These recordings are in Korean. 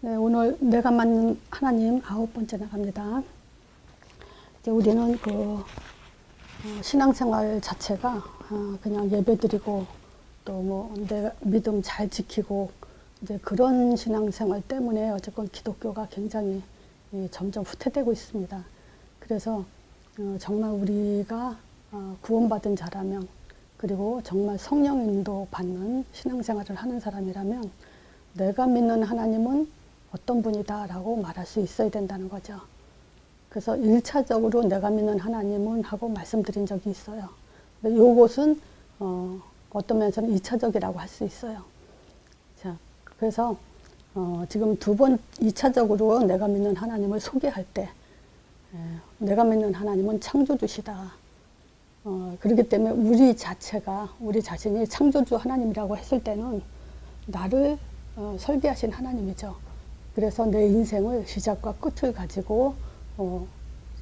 네, 오늘 내가 만난 하나님 9번째 나갑니다. 이제 우리는 신앙생활 자체가 그냥 예배드리고 또 뭐 내 믿음 잘 지키고 이제 그런 신앙생활 때문에 어쨌건 기독교가 굉장히 점점 후퇴되고 있습니다. 그래서 정말 우리가 구원받은 자라면, 그리고 정말 성령 인도 받는 신앙생활을 하는 사람이라면 내가 믿는 하나님은 어떤 분이다 라고 말할 수 있어야 된다는 거죠. 그래서 1차적으로 내가 믿는 하나님은 하고 말씀드린 적이 있어요. 근데 요것은 어떤 면에서는 2차적이라고 할 수 있어요. 자, 그래서 지금 2차적으로 내가 믿는 하나님을 소개할 때 내가 믿는 하나님은 창조주시다. 그렇기 때문에 우리 자신이 창조주 하나님이라고 했을 때는 나를 설계하신 하나님이죠. 그래서 내 인생을 시작과 끝을 가지고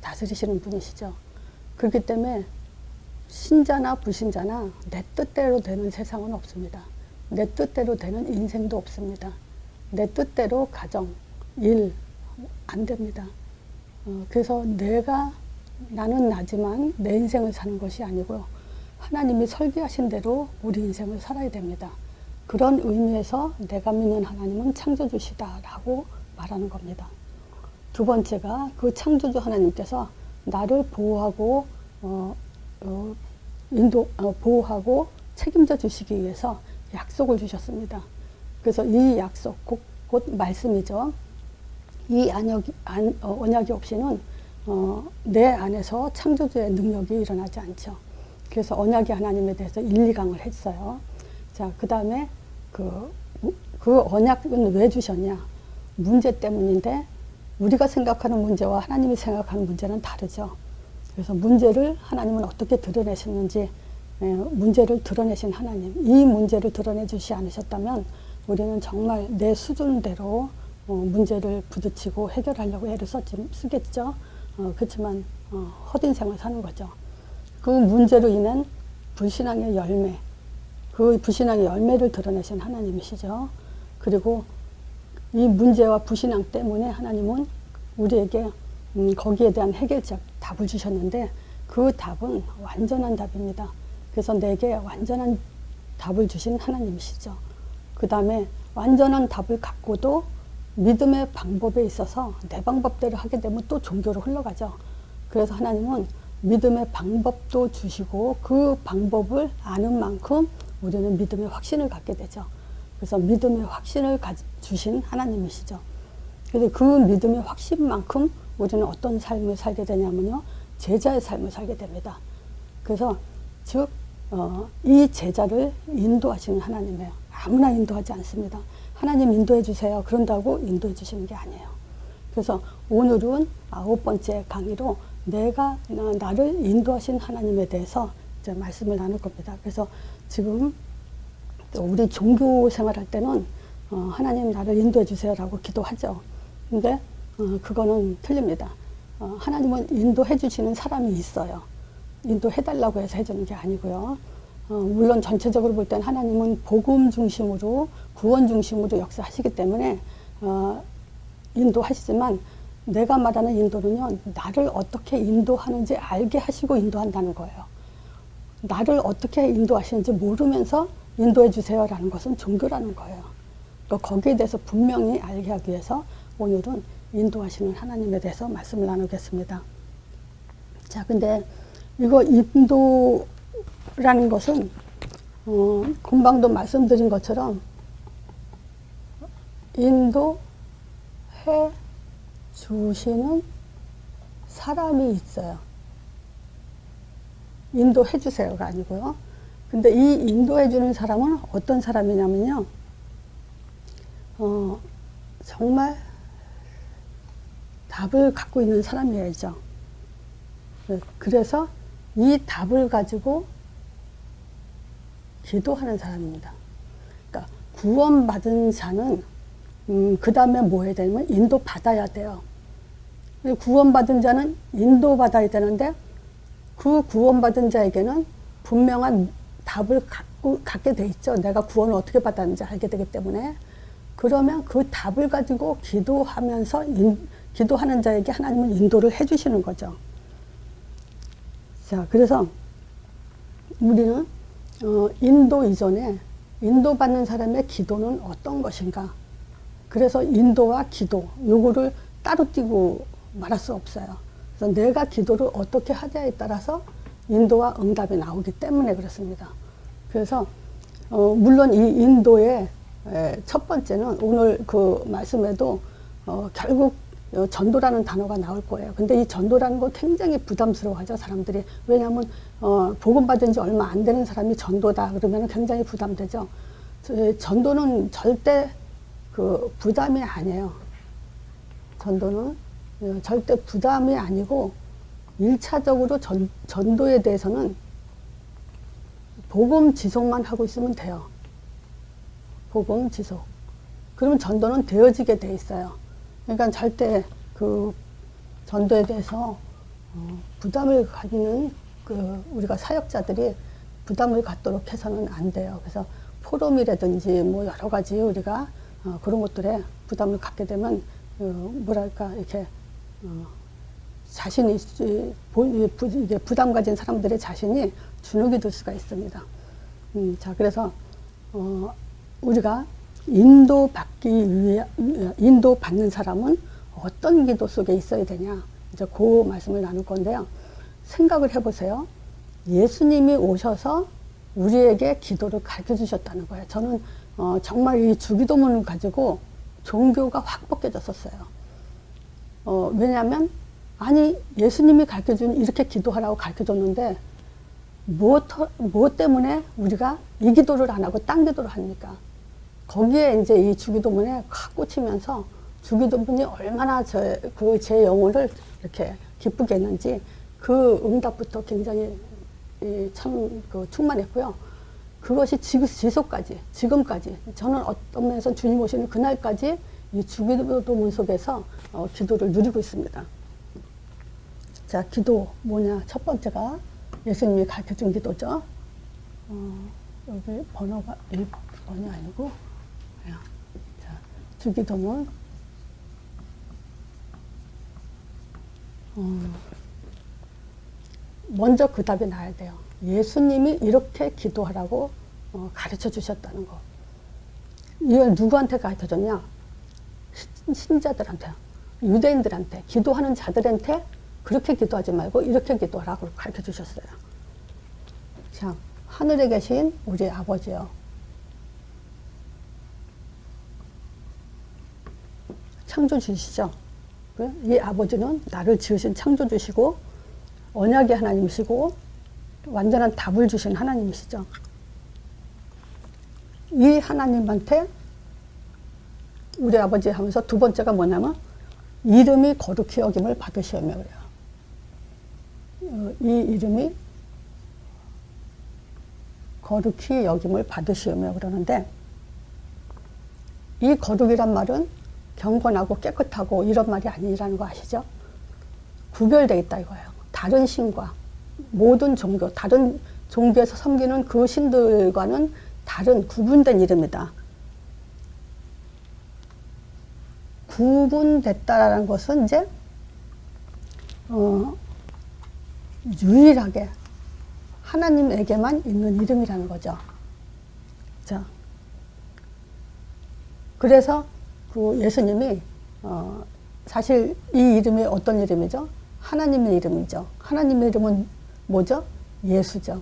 다스리시는 분이시죠. 그렇기 때문에 신자나 불신자나 내 뜻대로 되는 세상은 없습니다. 내 뜻대로 되는 인생도 없습니다. 내 뜻대로 가정, 일 안 됩니다. 그래서 나는 나지만 내 인생을 사는 것이 아니고요. 하나님이 설계하신 대로 우리 인생을 살아야 됩니다. 그런 의미에서 내가 믿는 하나님은 창조주시다라고 말하는 겁니다. 두 번째가 그 창조주 하나님께서 나를 보호하고 보호하고 책임져 주시기 위해서 약속을 주셨습니다. 그래서 이 약속, 곧 말씀이죠. 이 언약이 없이는 내 안에서 창조주의 능력이 일어나지 않죠. 그래서 언약의 하나님에 대해서 1, 2강을 했어요. 자, 그 다음에 그 언약은 왜 주셨냐? 문제 때문인데 우리가 생각하는 문제와 하나님이 생각하는 문제는 다르죠. 그래서 문제를 하나님은 어떻게 드러내셨는지, 문제를 드러내신 하나님, 이 문제를 드러내 주시 않으셨다면 우리는 정말 내 수준대로 문제를 부딪히고 해결하려고 애를 쓰겠죠. 그렇지만 헛 인생을 사는 거죠. 그 문제로 인한 불신앙의 열매, 그 불신앙의 열매를 드러내신 하나님이시죠. 그리고 이 문제와 불신앙 때문에 하나님은 우리에게 거기에 대한 해결책, 답을 주셨는데 그 답은 완전한 답입니다. 그래서 내게 완전한 답을 주신 하나님이시죠. 그 다음에 완전한 답을 갖고도 믿음의 방법에 있어서 내 방법대로 하게 되면 또 종교로 흘러가죠. 그래서 하나님은 믿음의 방법도 주시고 그 방법을 아는 만큼 우리는 믿음의 확신을 갖게 되죠. 그래서 믿음의 확신을 주신 하나님이시죠. 그래서 그 믿음의 확신만큼 우리는 어떤 삶을 살게 되냐면요, 제자의 삶을 살게 됩니다. 그래서 즉 이 제자를 인도하시는 하나님이에요. 아무나 인도하지 않습니다. 하나님 인도해 주세요. 그런다고 인도해 주시는 게 아니에요. 그래서 오늘은 9번째 강의로 나를 인도하신 하나님에 대해서 이제 말씀을 나눌 겁니다. 그래서 지금 우리 종교 생활할 때는 하나님 나를 인도해 주세요라고 기도하죠. 근데 그거는 틀립니다. 하나님은 인도해 주시는 사람이 있어요. 인도해 달라고 해서 해주는 게 아니고요. 물론 전체적으로 볼 땐 하나님은 복음 중심으로, 구원 중심으로 역사하시기 때문에 인도하시지만, 내가 말하는 인도는요, 나를 어떻게 인도하는지 알게 하시고 인도한다는 거예요. 나를 어떻게 인도하시는지 모르면서 인도해 주세요라는 것은 종교라는 거예요. 거기에 대해서 분명히 알게 하기 위해서 오늘은 인도하시는 하나님에 대해서 말씀을 나누겠습니다. 자, 근데 이거 인도라는 것은 금방도 말씀드린 것처럼 인도해 주시는 사람이 있어요. 인도해 주세요가 아니고요. 근데 이 인도해 주는 사람은 어떤 사람이냐면요, 정말 답을 갖고 있는 사람이야죠. 그래서 이 답을 가지고 기도하는 사람입니다. 그러니까 구원받은 자는 그 다음에 뭐 해야 되냐면 인도받아야 돼요. 구원받은 자는 인도받아야 되는데 그 구원받은 자에게는 분명한 답을 갖게 돼 있죠. 내가 구원을 어떻게 받았는지 알게 되기 때문에 그 그러면 그 답을 가지고 기도하면서 기도하는 자에게 하나님은 인도를 해주시는 거죠. 자, 그래서 우리는 인도 이전에 인도받는 사람의 기도는 어떤 것인가. 그래서 인도와 기도 요거를 따로 띄고 말할 수 없어요. 그래서 내가 기도를 어떻게 하냐에 따라서 인도와 응답이 나오기 때문에 그렇습니다. 그래서 물론 이 인도의 첫 번째는 오늘 그 말씀에도 결국 전도라는 단어가 나올 거예요. 근데 이 전도라는 건 굉장히 부담스러워하죠, 사람들이. 왜냐하면 복음 받은 지 얼마 안 되는 사람이 전도다 그러면 굉장히 부담되죠. 전도는 절대 그 부담이 아니에요. 전도는 절대 부담이 아니고 1차적으로 전도에 대해서는 복음 지속만 하고 있으면 돼요. 복음 지속. 그러면 전도는 되어지게 돼 있어요. 그러니까 절대 그 전도에 대해서 부담을 갖는 우리가 사역자들이 부담을 갖도록 해서는 안 돼요. 그래서 포럼이라든지 뭐 여러 가지 우리가 그런 것들에 부담을 갖게 되면 뭐랄까 이렇게 자신이 이게 부담 가진 사람들의 자신이 주눅이 들 수가 있습니다. 자, 그래서 우리가 인도받는 사람은 어떤 기도 속에 있어야 되냐. 이제 그 말씀을 나눌 건데요. 생각을 해보세요. 예수님이 오셔서 우리에게 기도를 가르쳐 주셨다는 거예요. 저는 정말 이 주기도문을 가지고 종교가 확 벗겨졌었어요. 왜냐하면 아니 예수님이 가르쳐준 이렇게 기도하라고 가르쳐줬는데 무엇 때문에 우리가 이 기도를 안 하고 딴 기도를 합니까? 거기에 이제 이 주기도문에 확 꽂히면서 주기도문이 얼마나 제 영혼을 이렇게 기쁘게 했는지 그 응답부터 굉장히 참 충만했고요. 그것이 지금까지 저는 어떤 면에서 주님 오시는 그날까지 이 주기도문 속에서 기도를 누리고 있습니다. 자, 기도 뭐냐? 첫 번째가 예수님이 가르쳐준 기도죠. 여기 번호가 1번이 아니고, 자, 주기도문. 먼저 그 답이 나야 돼요. 예수님이 이렇게 기도하라고 가르쳐 주셨다는 거. 이걸 누구한테 가르쳐 줬냐? 신자들한테, 유대인들한테, 기도하는 자들한테 그렇게 기도하지 말고 이렇게 기도하라고 가르쳐 주셨어요. 자, 하늘에 계신 우리 아버지요. 창조주시죠. 이 아버지는 나를 지으신 창조주시고 언약의 하나님이시고 완전한 답을 주신 하나님이시죠. 이 하나님한테 우리 아버지 하면서 두 번째가 뭐냐면 이름이 거룩히 여김을 받으시오며 그래요. 이 이름이 거룩히 여김을 받으시오며 그러는데 이 거룩이란 말은 경건하고 깨끗하고 이런 말이 아니라는 거 아시죠? 구별되어 있다 이거예요. 다른 신과 모든 종교, 다른 종교에서 섬기는 그 신들과는 다른 구분된 이름이다. 구분됐다라는 것은 이제 유일하게 하나님에게만 있는 이름이라는 거죠. 자, 그래서 그 예수님이 사실 이 이름이 어떤 이름이죠? 하나님의 이름이죠. 하나님의 이름은 뭐죠? 예수죠.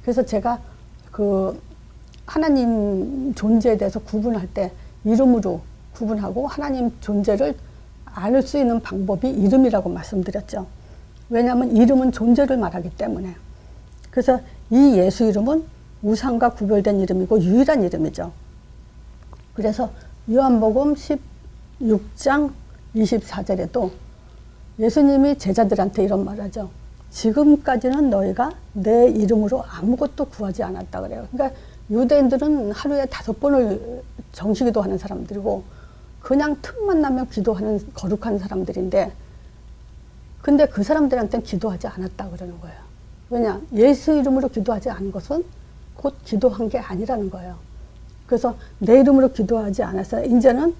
그래서 제가 그 하나님 존재에 대해서 구분할 때 이름으로 구분하고 하나님 존재를 알 수 있는 방법이 이름이라고 말씀드렸죠. 왜냐하면 이름은 존재를 말하기 때문에. 그래서 이 예수 이름은 우상과 구별된 이름이고 유일한 이름이죠. 그래서 요한복음 16장 24절에도 예수님이 제자들한테 이런 말을 하죠. 지금까지는 너희가 내 이름으로 아무것도 구하지 않았다 그래요. 그러니까 유대인들은 하루에 5번을 정시기도 하는 사람들이고 그냥 틈만 나면 기도하는 거룩한 사람들인데 근데 그 사람들한테는 기도하지 않았다 그러는 거예요. 왜냐? 예수 이름으로 기도하지 않은 것은 곧 기도한 게 아니라는 거예요. 그래서 내 이름으로 기도하지 않았어요. 이제는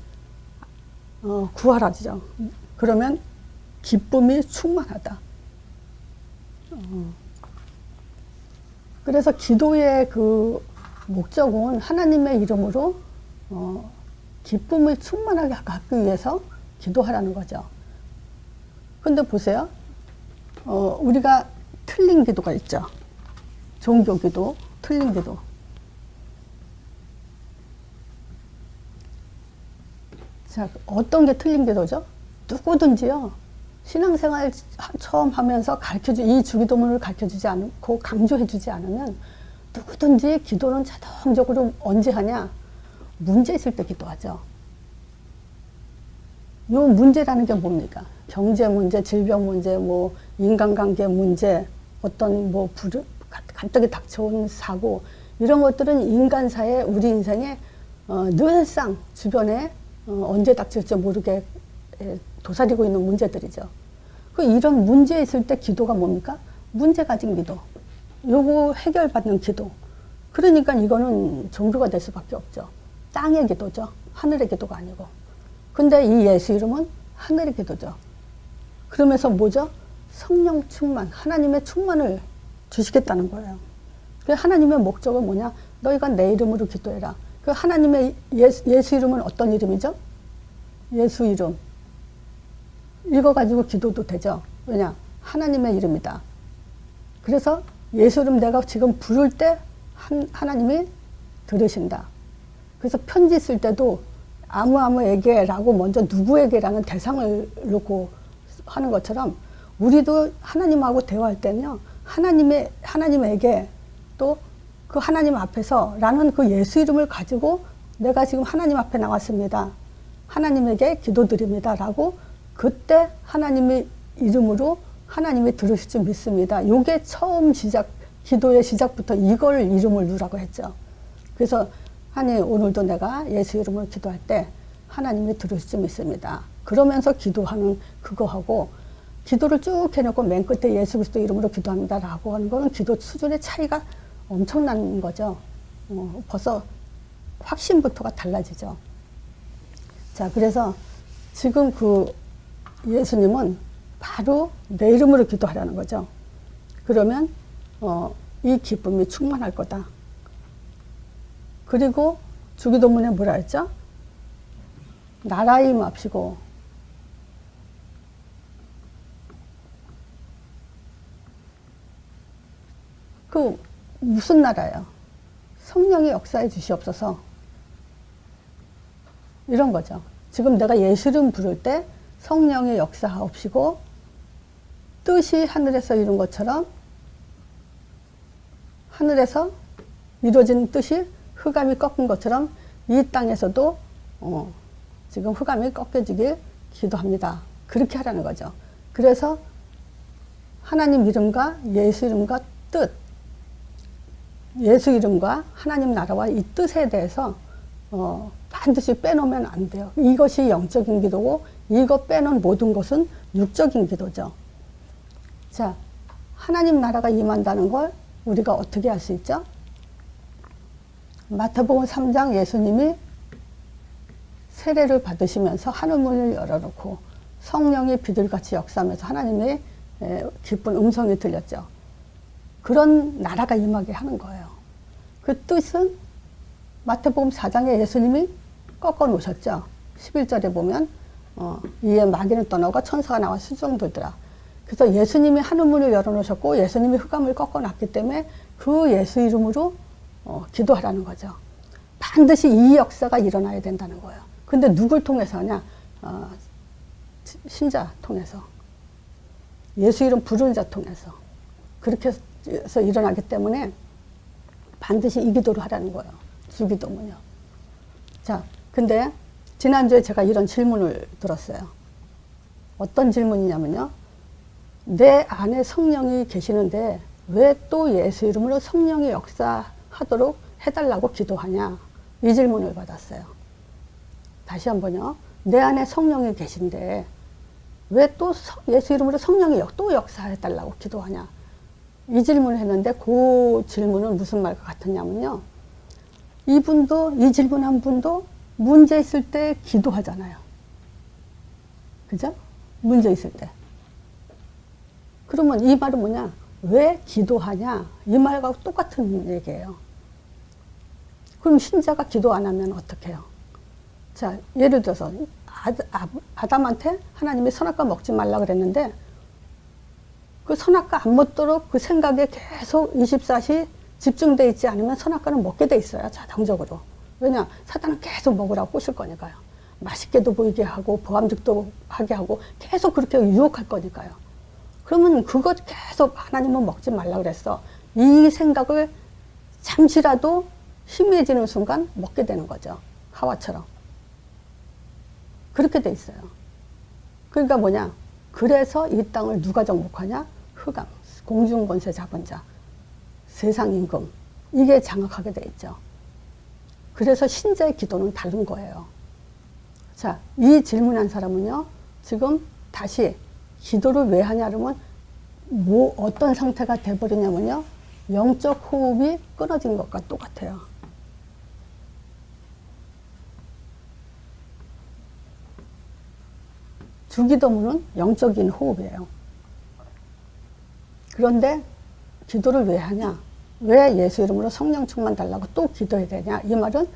구하라죠. 그러면 기쁨이 충만하다. 그래서 기도의 그 목적은 하나님의 이름으로 기쁨을 충만하게 갖기 위해서 기도하라는 거죠. 근데 보세요. 우리가 틀린 기도가 있죠. 종교 기도, 틀린 기도. 자, 어떤 게 틀린 기도죠? 누구든지요. 신앙생활 처음 하면서 이 주기도문을 가르쳐주지 않고 강조해주지 않으면 누구든지 기도는 자동적으로 언제 하냐? 문제 있을 때 기도하죠. 요 문제라는 게 뭡니까? 경제 문제, 질병 문제, 뭐 인간관계 문제, 어떤 뭐 갑자기 닥쳐온 사고, 이런 것들은 인간사의 우리 인생에 늘상 주변에 언제 닥칠지 모르게 도사리고 있는 문제들이죠. 이런 문제 있을 때 기도가 뭡니까? 문제 가진 기도. 요거 해결받는 기도. 그러니까 이거는 종교가 될 수밖에 없죠. 땅의 기도죠. 하늘의 기도가 아니고. 근데 이 예수 이름은 하늘의 기도죠. 그러면서 뭐죠? 성령 충만, 하나님의 충만을 주시겠다는 거예요. 그 하나님의 목적은 뭐냐? 너희가 내 이름으로 기도해라. 그 하나님의 예수 이름은 어떤 이름이죠? 예수 이름. 이거 가지고 기도도 되죠. 왜냐? 하나님의 이름이다. 그래서 예수 이름 내가 지금 부를 때 하나님이 들으신다. 그래서 편지 쓸 때도 아무에게라고 먼저 누구에게라는 대상을 놓고 하는 것처럼 우리도 하나님하고 대화할 때는요. 하나님에게 또 그 하나님 앞에서 라는 그 예수 이름을 가지고 내가 지금 하나님 앞에 나왔습니다. 하나님에게 기도드립니다. 라고 그때 하나님의 이름으로 하나님이 들으실 줄 믿습니다. 요게 처음 기도의 시작부터 이걸 이름을 누라고 했죠. 그래서 오늘도 내가 예수 이름으로 기도할 때 하나님이 들으실 줄 믿습니다. 그러면서 기도하는 그거하고 기도를 쭉 해놓고 맨 끝에 예수 그리스도 이름으로 기도합니다. 라고 하는 거는 기도 수준의 차이가 엄청난 거죠. 벌써 확신부터가 달라지죠. 자, 그래서 지금 그 예수님은 바로 내 이름으로 기도하라는 거죠. 그러면 이 기쁨이 충만할 거다. 그리고 주기도문에 뭐라 했죠? 나라의 임합시고 그 무슨 나라예요? 성령이 역사해 주시옵소서. 이런 거죠. 지금 내가 예수 이름 부를 때 성령의 역사하옵시고 뜻이 하늘에서 이룬 것처럼 하늘에서 이루어진 뜻이 흑암이 꺾은 것처럼 이 땅에서도 지금 흑암이 꺾여지길 기도합니다. 그렇게 하라는 거죠. 그래서 하나님 이름과 예수 이름과 뜻, 예수 이름과 하나님 나라와 이 뜻에 대해서 반드시 빼놓으면 안 돼요. 이것이 영적인 기도고 이거 빼놓은 모든 것은 육적인 기도죠. 자, 하나님 나라가 임한다는 걸 우리가 어떻게 할 수 있죠? 마태복음 3장 예수님이 세례를 받으시면서 하늘문을 열어놓고 성령이 비둘같이 역사하면서 하나님의 기쁜 음성이 들렸죠. 그런 나라가 임하게 하는 거예요. 그 뜻은 마태복음 4장에 예수님이 꺾어 놓으셨죠. 11절에 보면 이에 마귀는 떠나고 천사가 나와 수종들더라. 그래서 예수님이 하늘문을 열어놓으셨고 예수님이 흑암을 꺾어놨기 때문에 그 예수 이름으로 기도하라는 거죠. 반드시 이 역사가 일어나야 된다는 거예요. 근데 누굴 통해서 하냐? 신자 통해서. 예수 이름 부르는 자 통해서. 그렇게 해서 일어나기 때문에 반드시 이 기도를 하라는 거예요. 주기도문요. 자, 근데 지난주에 제가 이런 질문을 들었어요. 어떤 질문이냐면요. 내 안에 성령이 계시는데 왜 또 예수 이름으로 성령이 역사하도록 해달라고 기도하냐? 이 질문을 받았어요. 다시 한번요. 내 안에 성령이 계신데 왜 또 예수 이름으로 성령이 또 역사해달라고 기도하냐? 이 질문을 했는데 그 질문은 무슨 말과 같았냐면요. 이분도, 이 질문한 분도 문제 있을 때 기도하잖아요. 그죠? 문제 있을 때. 그러면 이 말은 뭐냐? 왜 기도하냐? 이 말과 똑같은 얘기예요. 그럼 신자가 기도 안 하면 어떡해요? 자, 예를 들어서 아담한테 하나님이 선악과 먹지 말라 그랬는데 그 선악과 안 먹도록 그 생각에 계속 24시 집중돼 있지 않으면 선악과는 먹게 돼 있어요. 자동적으로. 왜냐? 사단은 계속 먹으라고 꼬실 거니까요. 맛있게도 보이게 하고 보암직도 하게 하고 계속 그렇게 유혹할 거니까요. 그러면 그것 계속 하나님은 먹지 말라 그랬어. 이 생각을 잠시라도 희미해지는 순간 먹게 되는 거죠. 하와처럼. 그렇게 돼 있어요. 그러니까 뭐냐? 그래서 이 땅을 누가 정복하냐? 흑암, 공중권세 잡은 자, 세상 임금. 이게 장악하게 돼 있죠. 그래서 신자의 기도는 다른 거예요. 자, 이 질문한 사람은요, 지금 다시 기도를 왜 하냐 그러면 어떤 상태가 돼버리냐면요, 영적 호흡이 끊어진 것과 똑같아요. 주기도문은 영적인 호흡이에요. 그런데 기도를 왜 하냐? 왜 예수 이름으로 성령 충만 달라고 또 기도해야 되냐? 이 말은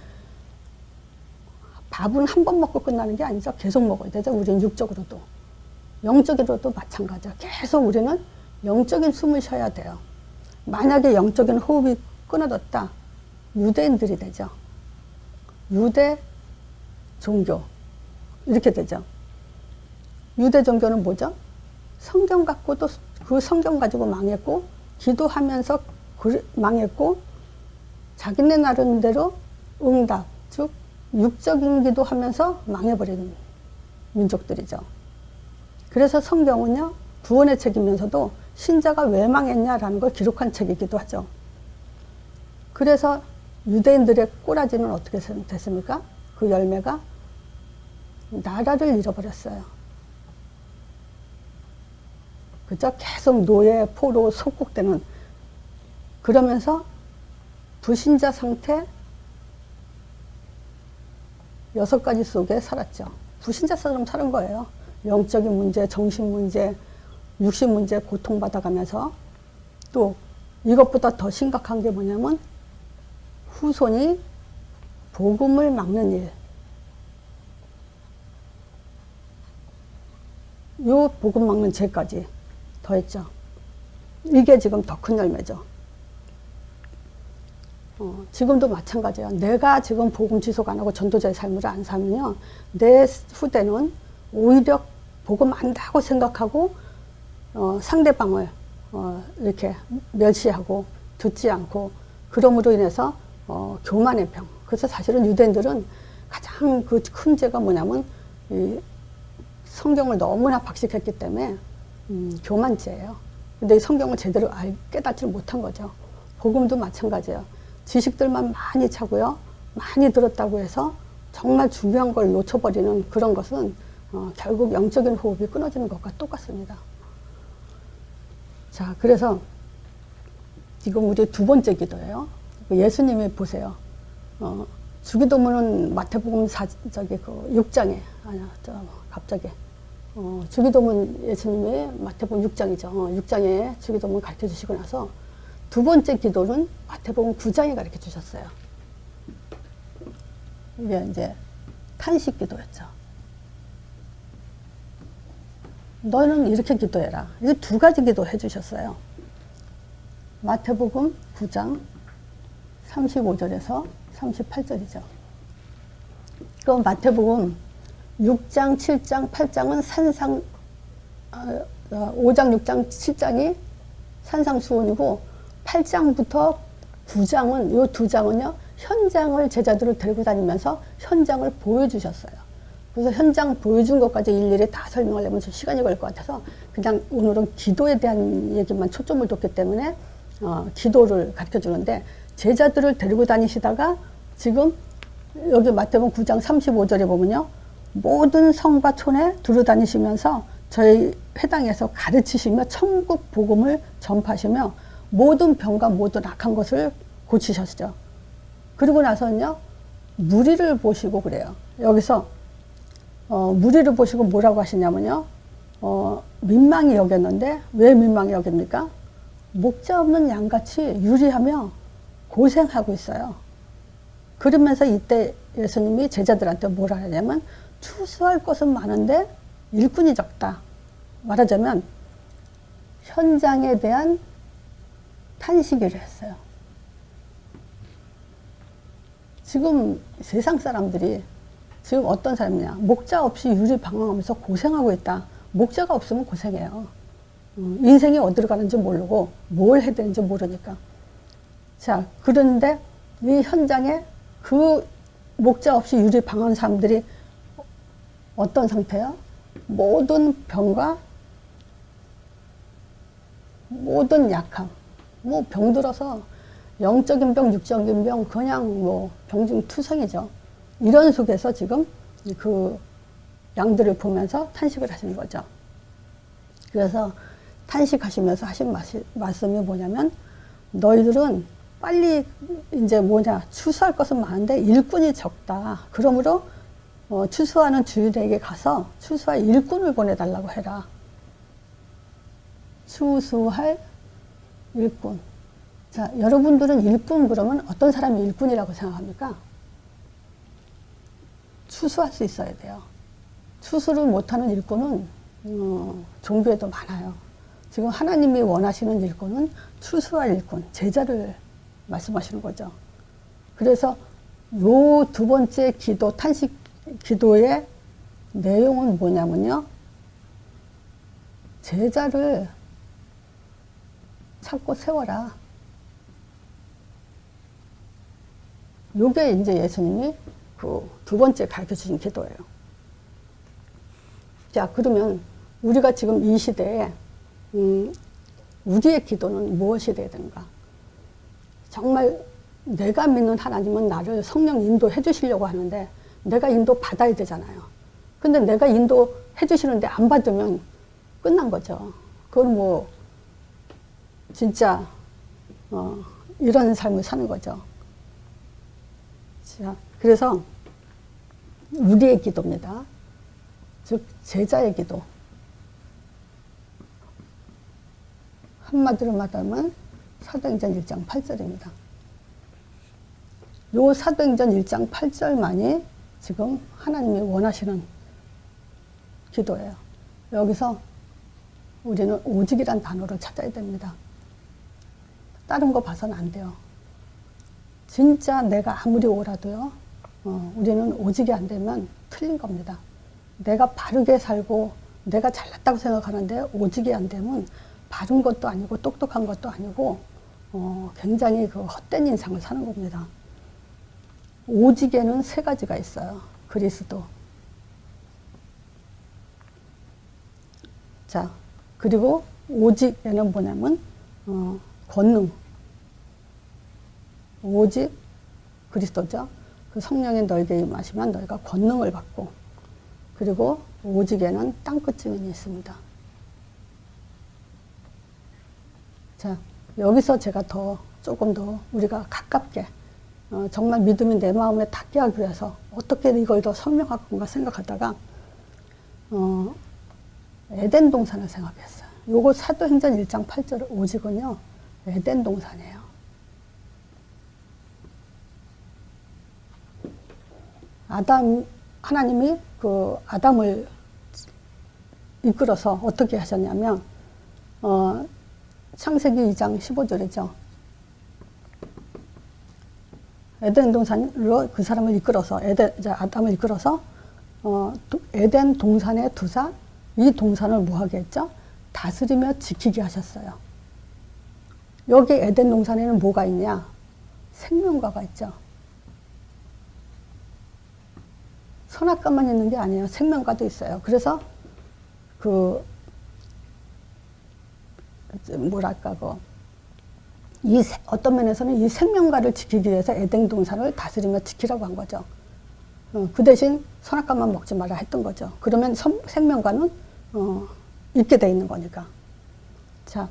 밥은 한 번 먹고 끝나는 게 아니죠. 계속 먹어야 되죠. 우리는 육적으로도. 영적으로도 마찬가지야. 계속 우리는 영적인 숨을 쉬어야 돼요. 만약에 영적인 호흡이 끊어졌다. 유대인들이 되죠. 유대 종교. 이렇게 되죠. 유대 종교는 뭐죠? 성경 갖고도 그 성경 가지고 망했고, 기도하면서 망했고, 자기네 나름대로 응답, 즉 육적인 기도하면서 망해버리는 민족들이죠. 그래서 성경은요, 구원의 책이면서도 신자가 왜 망했냐라는 걸 기록한 책이기도 하죠. 그래서 유대인들의 꼬라지는 어떻게 됐습니까? 그 열매가 나라를 잃어버렸어요. 그죠? 계속 노예, 포로, 속국되는. 그러면서 불신자 상태 6가지 속에 살았죠. 불신자처럼 사는 거예요. 영적인 문제, 정신 문제, 육신 문제 고통받아가면서, 또 이것보다 더 심각한 게 뭐냐면 후손이 복음을 막는 일. 요 복음 막는 죄까지 더했죠. 이게 지금 더 큰 열매죠. 지금도 마찬가지예요. 내가 지금 복음 지속 안 하고 전도자의 삶을 안 살면요, 내 후대는 오히려 복음 안다고 생각하고 상대방을 이렇게 멸시하고 듣지 않고, 그럼으로 인해서 교만의 병. 그래서 사실은 유대인들은 가장 그 큰 죄가 뭐냐면 이 성경을 너무나 박식했기 때문에 교만죄예요. 근데 이 성경을 제대로 깨닫지 못한 거죠. 복음도 마찬가지예요. 지식들만 많이 차고요, 많이 들었다고 해서 정말 중요한 걸 놓쳐버리는 그런 것은 결국 영적인 호흡이 끊어지는 것과 똑같습니다. 자, 그래서 지금 우리 두 번째 기도예요. 예수님이 보세요. 주기도문은 마태복음 6장에, 갑자기. 주기도문 예수님이 마태복음 6장이죠. 6장에 주기도문 가르쳐 주시고 나서 두 번째 기도는 마태복음 9장에 가르쳐 주셨어요. 이게 이제 탄식 기도였죠. 너는 이렇게 기도해라. 이 두 가지 기도 해주셨어요. 마태복음 9장 35절에서 38절이죠. 그럼 마태복음 6장, 7장, 8장은 5장, 6장, 7장이 산상수훈이고, 8장부터 9장은, 요 두 장은요, 현장을 제자들을 데리고 다니면서 현장을 보여주셨어요. 그래서 현장 보여준 것까지 일일이 다 설명하려면 좀 시간이 걸릴 것 같아서 그냥 오늘은 기도에 대한 얘기만 초점을 뒀기 때문에 기도를 가르쳐 주는데, 제자들을 데리고 다니시다가 지금 여기 마태복음 9장 35절에 보면요, 모든 성과 촌에 두루다니시면서 저희 회당에서 가르치시며 천국 복음을 전파하시며 모든 병과 모든 악한 것을 고치셨죠. 그리고 나서는요, 무리를 보시고 그래요. 여기서 무리를 보시고 뭐라고 하시냐면요, 민망히 여겼는데 왜 민망히 여깁니까? 목자 없는 양같이 유리하며 고생하고 있어요. 그러면서 이때 예수님이 제자들한테 뭐라 하냐면 추수할 것은 많은데 일꾼이 적다. 말하자면 현장에 대한 탄식이를 했어요. 지금 세상 사람들이 지금 어떤 사람이냐, 목자 없이 유리방황하면서 고생하고 있다. 목자가 없으면 고생해요. 인생이 어디로 가는지 모르고 뭘 해야 되는지 모르니까. 자, 그런데 이 현장에 그 목자 없이 유리방황하는 사람들이 어떤 상태예요? 모든 병과 모든 약함, 뭐 병들어서 영적인 병, 육적인 병, 그냥 뭐 병중투성이죠. 이런 속에서 지금 그 양들을 보면서 탄식을 하시는 거죠. 그래서 탄식하시면서 하신 말씀이 뭐냐면, 너희들은 빨리 이제 뭐냐, 추수할 것은 많은데 일꾼이 적다. 그러므로 추수하는 주인에게 가서 추수할 일꾼을 보내달라고 해라. 추수할 일꾼. 자, 여러분들은 일꾼 그러면 어떤 사람이 일꾼이라고 생각합니까? 추수할 수 있어야 돼요. 추수를 못하는 일꾼은 종교에도 많아요. 지금 하나님이 원하시는 일꾼은 추수할 일꾼, 제자를 말씀하시는 거죠. 그래서 요 두 번째 기도, 탄식 기도의 내용은 뭐냐면요, 제자를 찾고 세워라. 요게 이제 예수님이 그 두 번째 가르쳐 주신 기도예요. 자, 그러면 우리가 지금 이 시대에 우리의 기도는 무엇이 되어야 되는가? 정말 내가 믿는 하나님은 나를 성령 인도해 주시려고 하는데 내가 인도 받아야 되잖아요. 근데 내가 인도해 주시는데 안 받으면 끝난 거죠. 그건 뭐 진짜 이런 삶을 사는 거죠. 자, 그래서 우리의 기도입니다. 즉 제자의 기도. 한마디로 말하면 사도행전 1장 8절입니다. 요 사도행전 1장 8절만이 지금 하나님이 원하시는 기도예요. 여기서 우리는 오직이란 단어를 찾아야 됩니다. 다른 거 봐서는 안 돼요. 진짜 내가 아무리 오라도요, 우리는 오직이 안 되면 틀린 겁니다. 내가 바르게 살고 내가 잘났다고 생각하는데 오직이 안 되면 바른 것도 아니고 똑똑한 것도 아니고 굉장히 그 헛된 인생을 사는 겁니다. 오직에는 세 가지가 있어요. 그리스도. 자, 그리고 오직에는 뭐냐면 권능. 오직 그리스도죠. 그 성령이 너에게 임하시면 너희가 권능을 받고, 그리고 오직에는 땅끝 증인이 있습니다. 자, 여기서 제가 조금 더 우리가 가깝게 정말 믿음이 내 마음에 닿게 하기 위해서 어떻게 이걸 더 설명할 건가 생각하다가 에덴 동산을 생각했어요. 요거 사도행전 1장 8절 오직은요, 에덴 동산이에요. 하나님이 그 아담을 이끌어서 어떻게 하셨냐면, 창세기 2장 15절이죠. 에덴 동산으로 그 사람을 이끌어서, 아담을 이끌어서, 에덴 동산에 두사 이 동산을 뭐하게 했죠? 다스리며 지키게 하셨어요. 여기 에덴 동산에는 뭐가 있냐? 생명과가 있죠. 선악과만 있는 게 아니에요. 생명과도 있어요. 그래서 어떤 면에서는 이 생명과를 지키기 위해서 에덴 동산을 다스리며 지키라고 한 거죠. 그 대신 선악과만 먹지 마라 했던 거죠. 그러면 생명과는 있게 돼 있는 거니까. 자,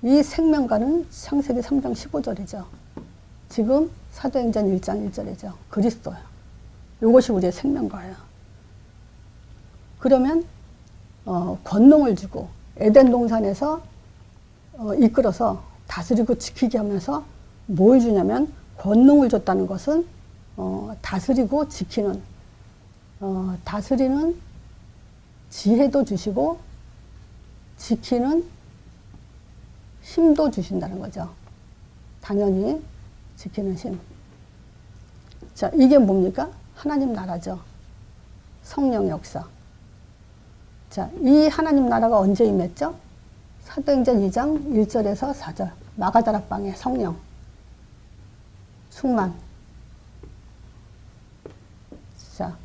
이 생명과는 창세기 3장 15절이죠. 지금 사도행전 1장 1절이죠. 그리스도예요. 이것이 우리의 생명과예요. 그러면 권능을 주고 에덴 동산에서 이끌어서 다스리고 지키게 하면서 뭘 주냐면 권능을 줬다는 것은 다스리고 지키는 다스리는 지혜도 주시고 지키는 힘도 주신다는 거죠. 당연히 지키는 힘. 자, 이게 뭡니까? 하나님 나라죠. 성령 역사. 자, 이 하나님 나라가 언제 임했죠? 사도행전 2장 1절에서 4절. 마가다락방의 성령 충만. 자,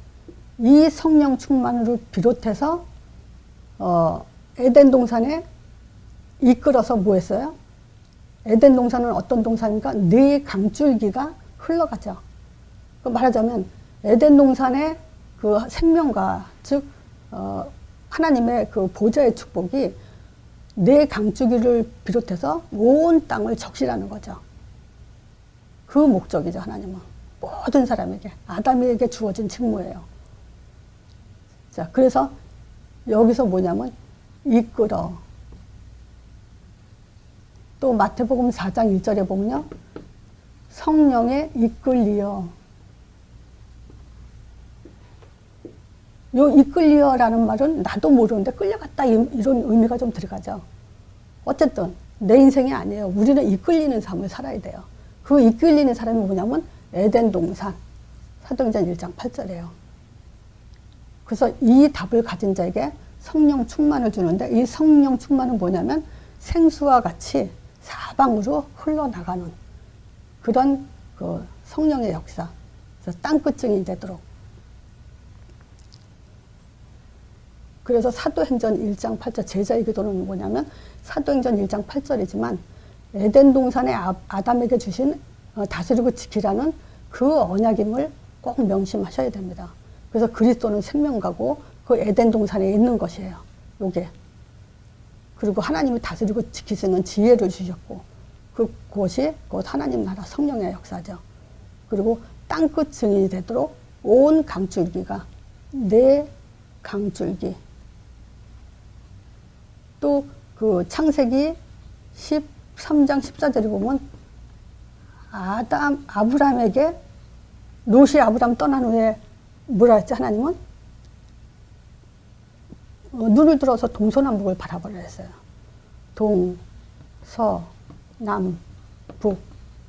이 성령 충만을 비롯해서 에덴 동산에 이끌어서 뭐 했어요? 에덴 동산은 어떤 동산입니까? 네 강줄기가 흘러가죠. 말하자면 에덴 동산의 그 생명과 즉 하나님의 그 보좌의 축복이 네 강줄기를 비롯해서 온 땅을 적시라는 거죠. 그 목적이죠. 하나님은 모든 사람에게 아담에게 주어진 직무예요. 자, 그래서 여기서 뭐냐면 이끌어. 또 마태복음 4장 1절에 보면요. 성령에 이끌리어. 요 이끌리어라는 말은 나도 모르는데 끌려갔다 이런 의미가 좀 들어가죠. 어쨌든 내 인생이 아니에요. 우리는 이끌리는 삶을 살아야 돼요. 그 이끌리는 사람이 뭐냐면 에덴 동산. 사도행전 1장 8절이에요. 그래서 이 답을 가진 자에게 성령 충만을 주는데 이 성령 충만은 뭐냐면 생수와 같이 사방으로 흘러나가는 그런 그 성령의 역사. 그래서 땅끝증이 되도록. 그래서 사도행전 1장 8절 제자의 기도는 뭐냐면 사도행전 1장 8절이지만 에덴 동산의 아담에게 주신 다스리고 지키라는 그 언약임을 꼭 명심하셔야 됩니다. 그래서 그리스도는 생명가고 그 에덴 동산에 있는 것이에요. 요게. 그리고 하나님이 다스리고 지킬 수 있는 지혜를 주셨고 그곳이 곧 하나님 나라 성령의 역사죠. 그리고 땅끝 증인이 되도록 온 강줄기가 네 강줄기. 또 그 창세기 13장 14절에 보면 아브람에게 롯이 아브람 떠난 후에 뭐라 했지 하나님은? 눈을 들어서 동서남북을 바라보라 했어요. 동, 서, 남, 북.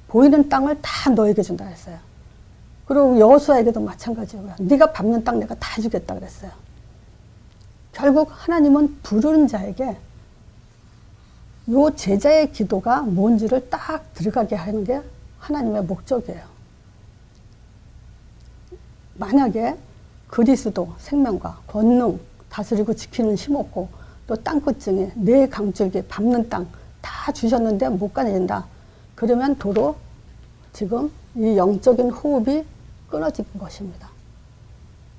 보이는 땅을 다 너에게 준다 했어요. 그리고 여호수아에게도 마찬가지고요. 네가 밟는 땅 내가 다 주겠다 그랬어요. 결국 하나님은 부르는 자에게 요 제자의 기도가 뭔지를 딱 들어가게 하는 게 하나님의 목적이에요. 만약에 그리스도 생명과 권능 다스리고 지키는 힘없고 또 땅끝증에 네 강줄기 밟는 땅 다 주셨는데 못 가진다. 그러면 도로 지금 이 영적인 호흡이 끊어진 것입니다.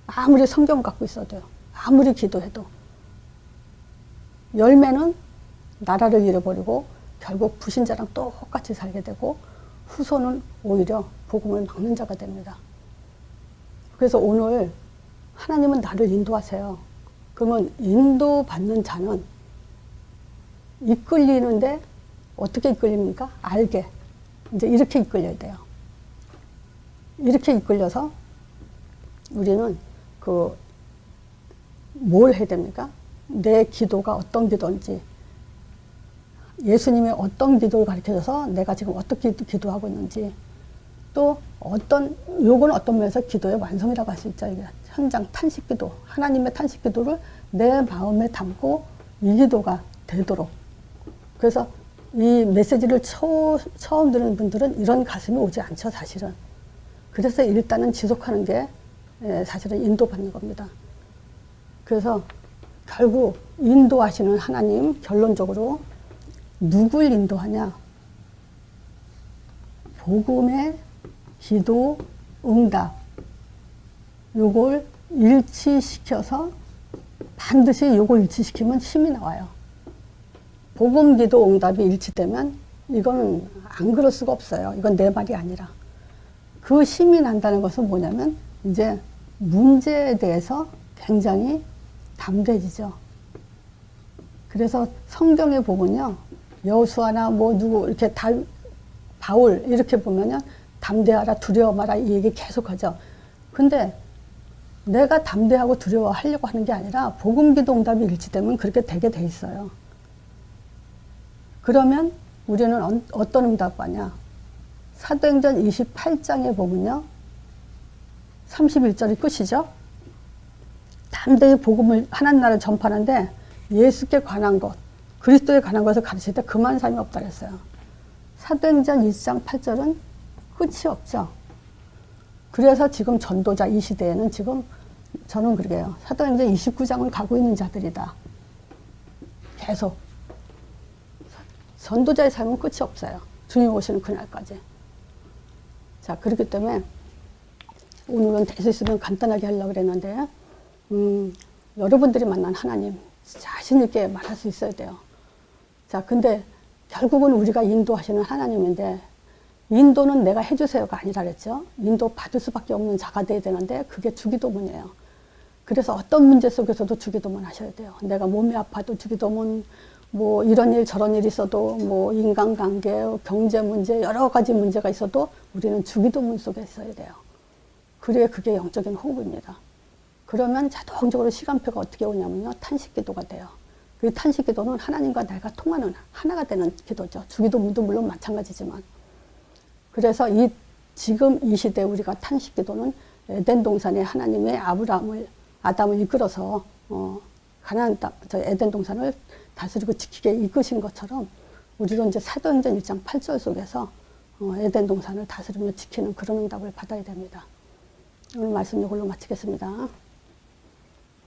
아무리 성경 갖고 있어도요. 아무리 기도해도 열매는 나라를 잃어버리고 결국 불신자랑 똑같이 살게 되고 후손은 오히려 복음을 막는 자가 됩니다. 그래서 오늘 하나님은 나를 인도하세요. 그러면 인도받는 자는 이끌리는데 어떻게 이끌립니까? 알게. 이제 이렇게 이끌려야 돼요. 이렇게 이끌려서 우리는 뭘 해야 됩니까? 내 기도가 어떤 기도인지 예수님이 어떤 기도를 가르쳐줘서 내가 지금 어떻게 기도하고 있는지 또 요건 어떤 면에서 기도의 완성이라고 할 수 있죠. 이게 현장 탄식 기도, 하나님의 탄식 기도를 내 마음에 담고 이 기도가 되도록. 그래서 이 메시지를 처음 듣는 분들은 이런 가슴이 오지 않죠, 사실은. 그래서 일단은 지속하는 게 사실은 인도받는 겁니다. 그래서 결국 인도하시는 하나님, 결론적으로 누굴 인도하냐? 복음의 기도, 응답. 요걸 일치시켜서 반드시 요걸 일치시키면 힘이 나와요. 복음, 기도, 응답이 일치되면 이거는 안 그럴 수가 없어요. 이건 내 말이 아니라. 그 힘이 난다는 것은 뭐냐면 이제 문제에 대해서 굉장히 담대해지죠. 그래서 성경에 보면요. 여호수아나 뭐 누구 이렇게 바울 이렇게 보면은 담대하라 두려워 마라 이 얘기 계속하죠. 근데 내가 담대하고 두려워하려고 하는 게 아니라 복음기도 응답이 일치되면 그렇게 되게 돼 있어요. 그러면 우리는 어떤 응답 받냐? 사도행전 28장에 보면요. 31절이 끝이죠. 담대히 복음을 하나님 나라를 전파하는데 예수께 관한 것, 그리스도에 관한 것을 가르칠 때 그만 삶이 없다 그랬어요. 사도행전 1장 8절은 끝이 없죠. 그래서 지금 전도자 이 시대에는 지금 저는 그러게요. 사도행전 29장을 가고 있는 자들이다. 계속. 전도자의 삶은 끝이 없어요. 주님 오시는 그날까지. 자, 그렇기 때문에 오늘은 될 수 있으면 간단하게 하려고 그랬는데 여러분들이 만난 하나님 자신 있게 말할 수 있어야 돼요. 자, 근데 결국은 우리가 인도하시는 하나님인데 인도는 내가 해주세요가 아니라 그랬죠. 인도 받을 수밖에 없는 자가 돼야 되는데 그게 주기도문이에요. 그래서 어떤 문제 속에서도 주기도문 하셔야 돼요. 내가 몸이 아파도 주기도문, 뭐 이런 일 저런 일 있어도 뭐 인간관계, 경제 문제 여러 가지 문제가 있어도 우리는 주기도문 속에 있어야 돼요. 그래야 그게 영적인 호흡입니다. 그러면 자동적으로 시간표가 어떻게 오냐면요. 탄식기도가 돼요. 그 탄식기도는 하나님과 내가 통하는 하나가 되는 기도죠. 주기도문도 물론 마찬가지지만. 그래서 지금 이 시대에 우리가 탄식기도는 에덴 동산에 하나님의 아담을 이끌어서 가나안 땅, 저 에덴 동산을 다스리고 지키게 이끄신 것처럼 우리도 이제 사도행전 1장 8절 속에서 에덴 동산을 다스리며 지키는 그런 응답을 받아야 됩니다. 오늘 말씀 이걸로 마치겠습니다.